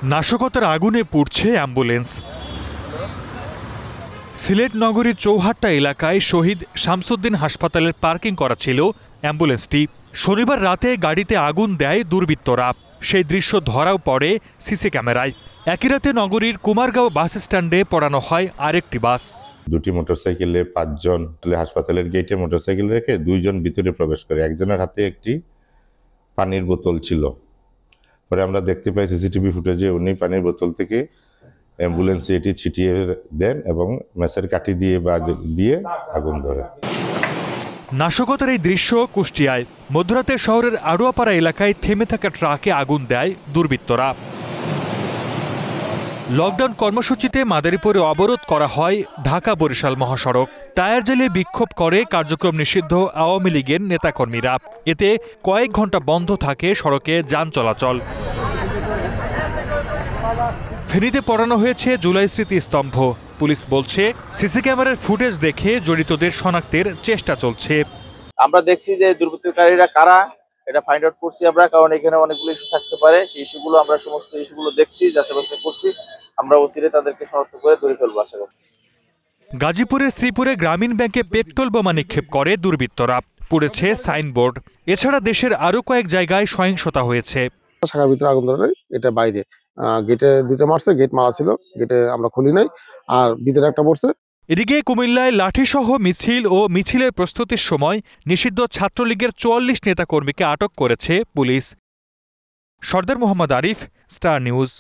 নাশকতার আগুনে পুড়ছে অ্যাম্বুলেন্স। সিলেট নগরীর চৌহাট্টা এলাকায় শহীদ শামসুদ্দিন হাসপাতালের পার্কিং করা ছিল অ্যাম্বুলেন্সটি। শনিবার রাতে গাড়িতে আগুন দেয় দুর্বৃত্তরা। সেই দৃশ্য ধরাও পড়ে সিসি ক্যামেরায়। একই রাতে নগরীর কুমারগাঁও বাস স্ট্যান্ডে পড়ানো হয় আরেকটি বাস। দুটি মোটরসাইকেলে ৫ জন হাসপাতালের গেটে মোটরসাইকেল রেখে ২ জন ভিতরে প্রবেশ করে। একজনের হাতে একটি পানির বোতল ছিল। পরে আমরা দেখতে পাই সিসিটিভি ফুটেজে উনি পানির বোতল থেকে অ্যাম্বুলেন্সে এটি ছিটিয়ে দেন এবং ম্যাচের কাঠি দিয়ে আগুন ধরে। নাশকতার এই দৃশ্য কুষ্টিয়ায়। মধ্যরাতে শহরের আড়ুয়াপাড়া এলাকায় থেমে থাকা ট্রাকে আগুন দেয় দুর্বৃত্তরা। লকডাউন কর্মসূচিতে মাদারীপুরে অবরোধ করা হয় ঢাকা বরিশাল মহাসড়ক। টায়ার জ্বালিয়ে বিক্ষোভ করে কার্যক্রম নিষিদ্ধ আওয়ামী লীগের নেতাকর্মীরা। এতে কয়েক ঘন্টা বন্ধ থাকে সড়কে যান চলাচল। ফেনীতে পড়ানো হয়েছে জুলাই স্মৃতি স্তম্ভ। পুলিশ বলছে সিসি ক্যামেরার ফুটেজ দেখে জড়িতদের শনাক্তের চেষ্টা চলছে। আমরা দেখছি যে দুর্বৃত্তকারীরা কারা, এটা ফাইন্ড আউট করছি আমরা, কারণ এখানে অনেকগুলো ইস্যু থাকতে পারে। সেই ইস্যুগুলো আমরা সমস্ত ইস্যুগুলো দেখছি, যাচাই করছি। আমরা অচিরে তাদেরকে শনাক্ত করে ধরে ফেলবো আশা করি। গাজীপুরের শ্রীপুরে গ্রামীণ ব্যাংকে পেট্রোল বোমা নিক্ষেপ করে দুর্বৃত্তরা। পুড়েছে সাইনবোর্ড। এছাড়া দেশের আরো কয়েক জায়গায় সহিংসতা হয়েছে। শাখার ভিতরে আগুন ধরে, এটা বাইরে গেটে 2টা মারছে, গেট মারা ছিল, গেটে আমরা খুলি নাই, আর ভিতরে একটা পড়ছে। এদিকে কুমিল্লায় লাঠিসহ মিছিল ও মিছিলের প্রস্তুতির সময় নিষিদ্ধ ছাত্রলীগের ৪৪ নেতাকর্মীকে আটক করেছে police. Sardar Mohammad Arif, star news.